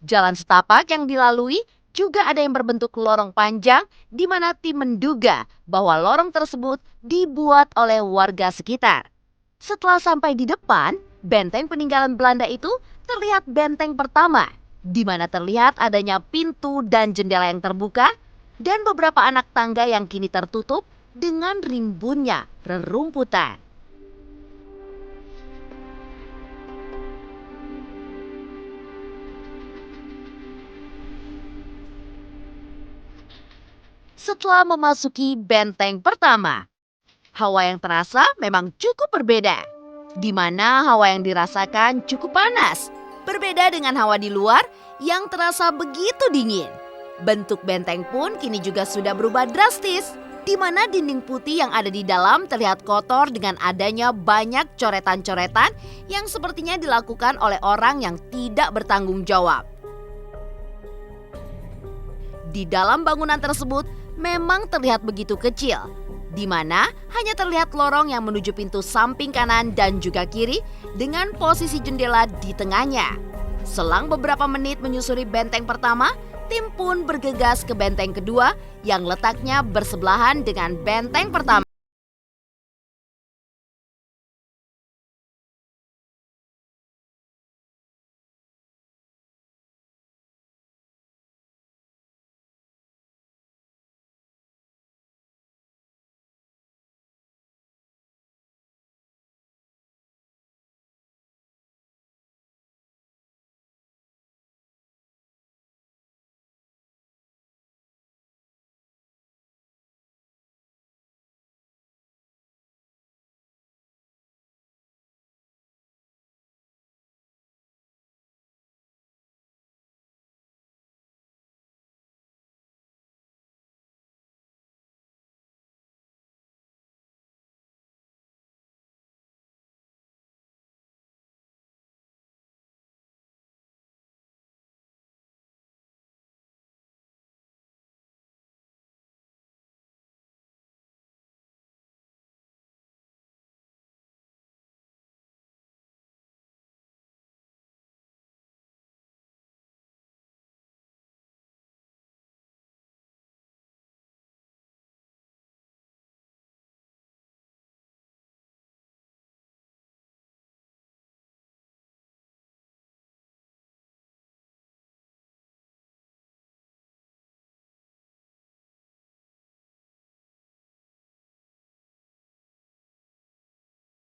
Jalan setapak yang dilalui juga ada yang berbentuk lorong panjang di mana tim menduga bahwa lorong tersebut dibuat oleh warga sekitar. Setelah sampai di depan, benteng peninggalan Belanda itu terlihat benteng pertama, di mana terlihat adanya pintu dan jendela yang terbuka dan beberapa anak tangga yang kini tertutup dengan rimbunnya rerumputan. Setelah memasuki benteng pertama, hawa yang terasa memang cukup berbeda. Di mana hawa yang dirasakan cukup panas, berbeda dengan hawa di luar yang terasa begitu dingin. Bentuk benteng pun kini juga sudah berubah drastis, di mana dinding putih yang ada di dalam terlihat kotor dengan adanya banyak coretan-coretan yang sepertinya dilakukan oleh orang yang tidak bertanggung jawab. Di dalam bangunan tersebut memang terlihat begitu kecil, di mana hanya terlihat lorong yang menuju pintu samping kanan dan juga kiri dengan posisi jendela di tengahnya. Selang beberapa menit menyusuri benteng pertama, tim pun bergegas ke benteng kedua yang letaknya bersebelahan dengan benteng pertama.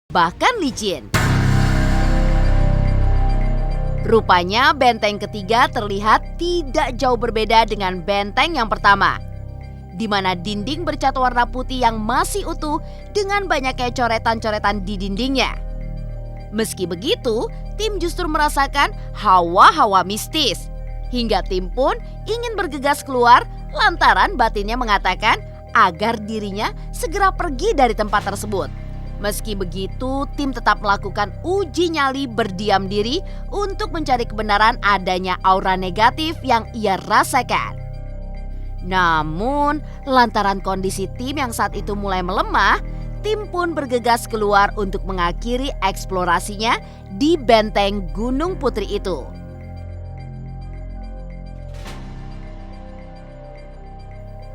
Bahkan licin. Rupanya benteng ketiga terlihat tidak jauh berbeda dengan benteng yang pertama, di mana dinding bercat warna putih yang masih utuh dengan banyaknya coretan-coretan di dindingnya. Meski begitu, tim justru merasakan hawa-hawa mistis. Hingga tim pun ingin bergegas keluar lantaran batinnya mengatakan agar dirinya segera pergi dari tempat tersebut. Meski begitu, tim tetap melakukan uji nyali berdiam diri untuk mencari kebenaran adanya aura negatif yang ia rasakan. Namun, lantaran kondisi tim yang saat itu mulai melemah, tim pun bergegas keluar untuk mengakhiri eksplorasinya di benteng Gunung Putri itu.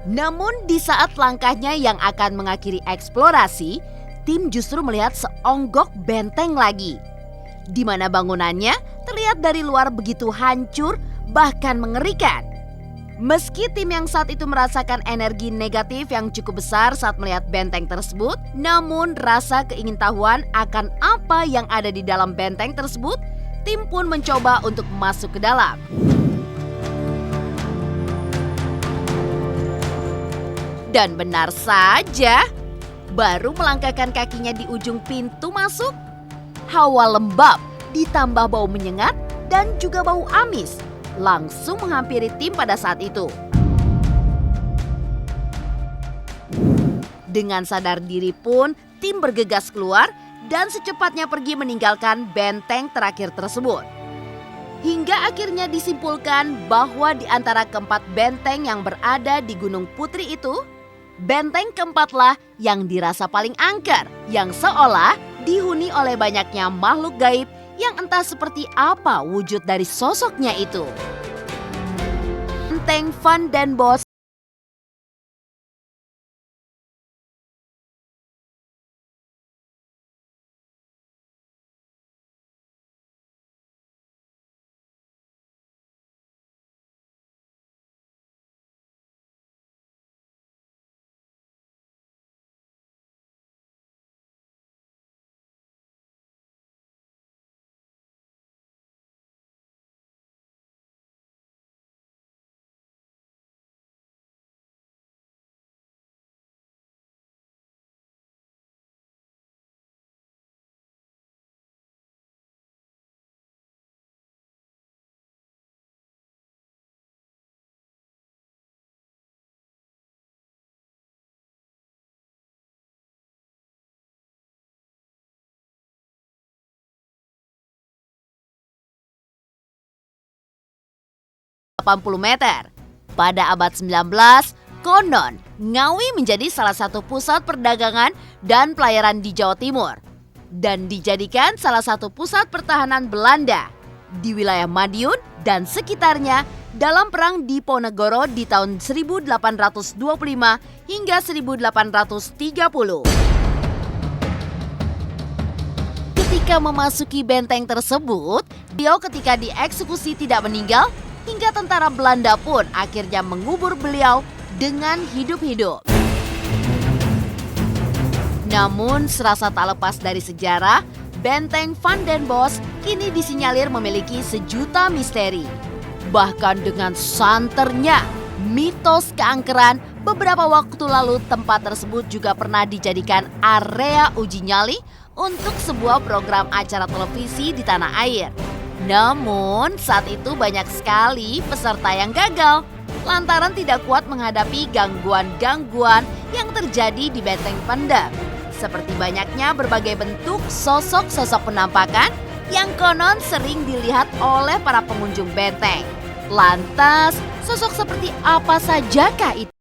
Namun di saat langkahnya yang akan mengakhiri eksplorasi, tim justru melihat seonggok benteng lagi, di mana bangunannya terlihat dari luar begitu hancur bahkan mengerikan. Meski tim yang saat itu merasakan energi negatif yang cukup besar saat melihat benteng tersebut, namun rasa keingintahuan akan apa yang ada di dalam benteng tersebut, tim pun mencoba untuk masuk ke dalam. Dan benar saja, baru melangkahkan kakinya di ujung pintu masuk, hawa lembab ditambah bau menyengat dan juga bau amis langsung menghampiri tim pada saat itu. Dengan sadar diri pun, tim bergegas keluar dan secepatnya pergi meninggalkan benteng terakhir tersebut. Hingga akhirnya disimpulkan bahwa di antara keempat benteng yang berada di Gunung Putri itu, benteng keempatlah yang dirasa paling angker, yang seolah dihuni oleh banyaknya makhluk gaib yang entah seperti apa wujud dari sosoknya itu. Benteng Van den Bosch meter. Pada abad 19, konon Ngawi menjadi salah satu pusat perdagangan dan pelayaran di Jawa Timur dan dijadikan salah satu pusat pertahanan Belanda di wilayah Madiun dan sekitarnya dalam Perang Diponegoro di tahun 1825 hingga 1830. Ketika memasuki benteng tersebut, beliau ketika dieksekusi tidak meninggal, hingga tentara Belanda pun akhirnya mengubur beliau dengan hidup-hidup. Namun serasa tak lepas dari sejarah, Benteng Van den Bosch kini disinyalir memiliki sejuta misteri. Bahkan dengan santernya mitos keangkeran, beberapa waktu lalu tempat tersebut juga pernah dijadikan area uji nyali untuk sebuah program acara televisi di tanah air. Namun saat itu banyak sekali peserta yang gagal lantaran tidak kuat menghadapi gangguan-gangguan yang terjadi di benteng pendem. Seperti banyaknya berbagai bentuk sosok-sosok penampakan yang konon sering dilihat oleh para pengunjung benteng. Lantas, sosok seperti apa sajakah itu?